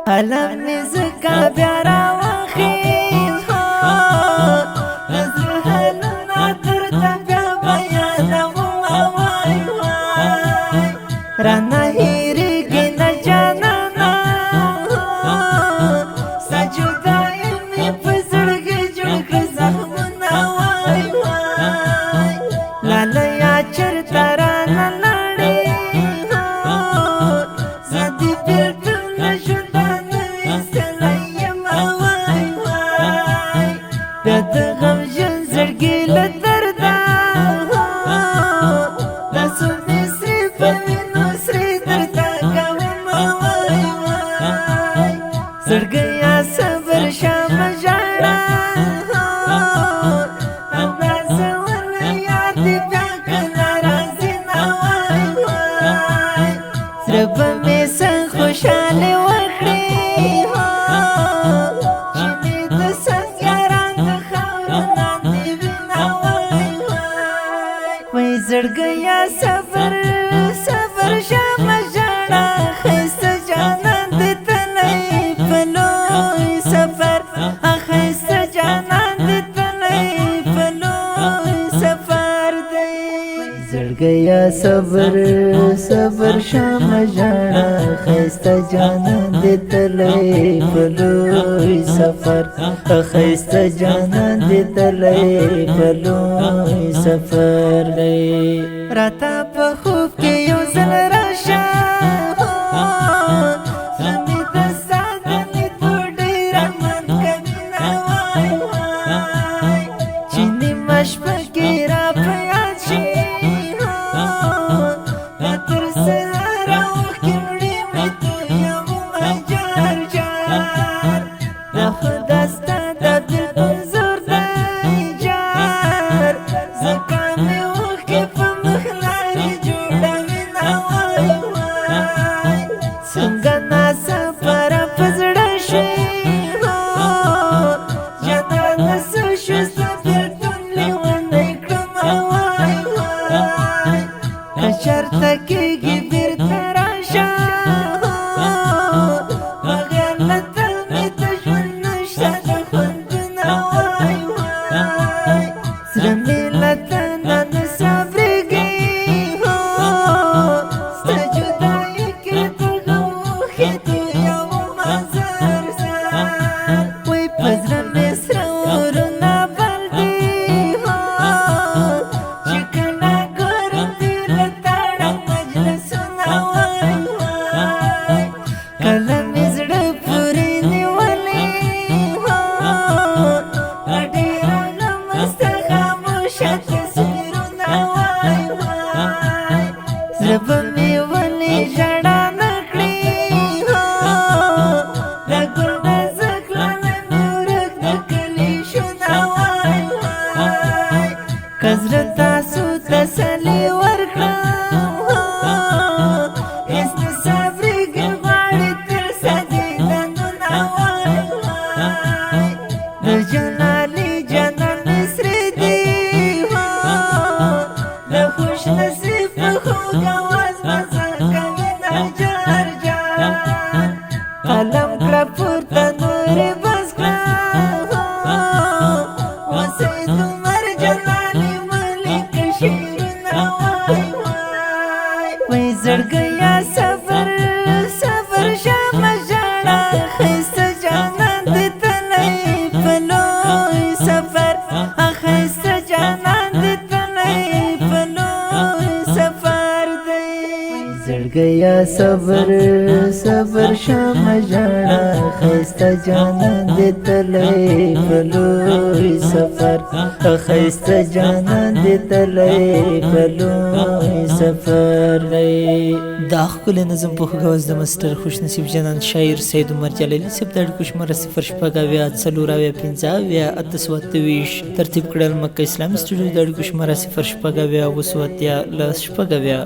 قلم می زکا بیا راوخیز نظر حلنا درتا بیا بیانم وای وای رانا هیرگی نجانانا سجدائی می پزرگی جڑک زخمنا وای وای لالیا چرتا رانا لڑی زدی بیرتو نشدان ویسلایم وای وای بیاد غم جن زرگی لدردا لاسو میسری پوینو سری دردا کم وای وای زرگیا صبر شام جارا انداز ون یادی بیاکلا رازینا وای وای رب می سن خوشحالی وکړي چې مې د سنګران د خاورو لاندې وینا وای وای زړګیا صبر صبر شمه ژړه ښایسته جانان دې تللی په لوی سفر ښایسته جانان دې تللی په لوی سفر دی زړګیا صبر صبر شمه ژړه ښایسته جانان دې تللی په لوی سفر ښایسته جانان دې تللی په لوی سفر دی راته په خوب کې یو ځل راشه زمې د سادنې تو ډېره من کوینه وای وای چې نیمه شپه کې را په یاد شي تر سهاره اوښکې وړي مې تویومه جار جار دا خدا ستا د بېلتون زور دی جار ځکه مې اوښکې په مخ لارې جوړوینه وای وای څنګه ناڅاپه په زړه شي جانانه څه شو ستا بېلتون لیونی کړمه وای وای که چېرته کېږي بېرته راشه بغیر له تا مې د ژوند نشته د خوندونه وای وای زړه مې له تا نه نه صبرېږي ستا جدایي کې دغه اوښکې تویومه زر زر وای په زړه مې سره اورونه بل دي چې کله ګورم دې له تاړه مجلسونه وای وای کله مې زړه پورې نیولې ډېره نامسته خاموشه تصویرونه وای وای زړه به مې ولې ژړا نه کړي د ګل د زکلانه مې ورک د کلي شونه وای وای که زړه تاسو تسلي ورکړم هېڅ نه صبرېږي غواړي تر سدېدنونه وای وای د جانانې جانان مې سرې دي د خوش نصیب په خوږ اواز مزه کوینه جار جار قلم کړه پورته نورې بس کړه وسید عمر جلالي ملیک شعرونه وای وای وای زړګیا صبر صبر شمه ژړه ښایسته جانان دې تللی په لوی سفر ښایسته جانان دې تللی په لوی سفر دی زړګیا صبر صبر شمه ژړه ښایسته جانان دې تللی په لوی سفر ښایسته جانان دې تللی په لوی سفر دی دا ښکلی نظم په ښه غوز د مستر خوش نصیب جانان شاعر سید عمر جلالی صاحب د اړیکو شماره 0 ترتیب کړل مکه اسلامي سټوډیو د اړیکو شماره 0 شپږ اویا اوه سوه اتیا لس شپږ اویا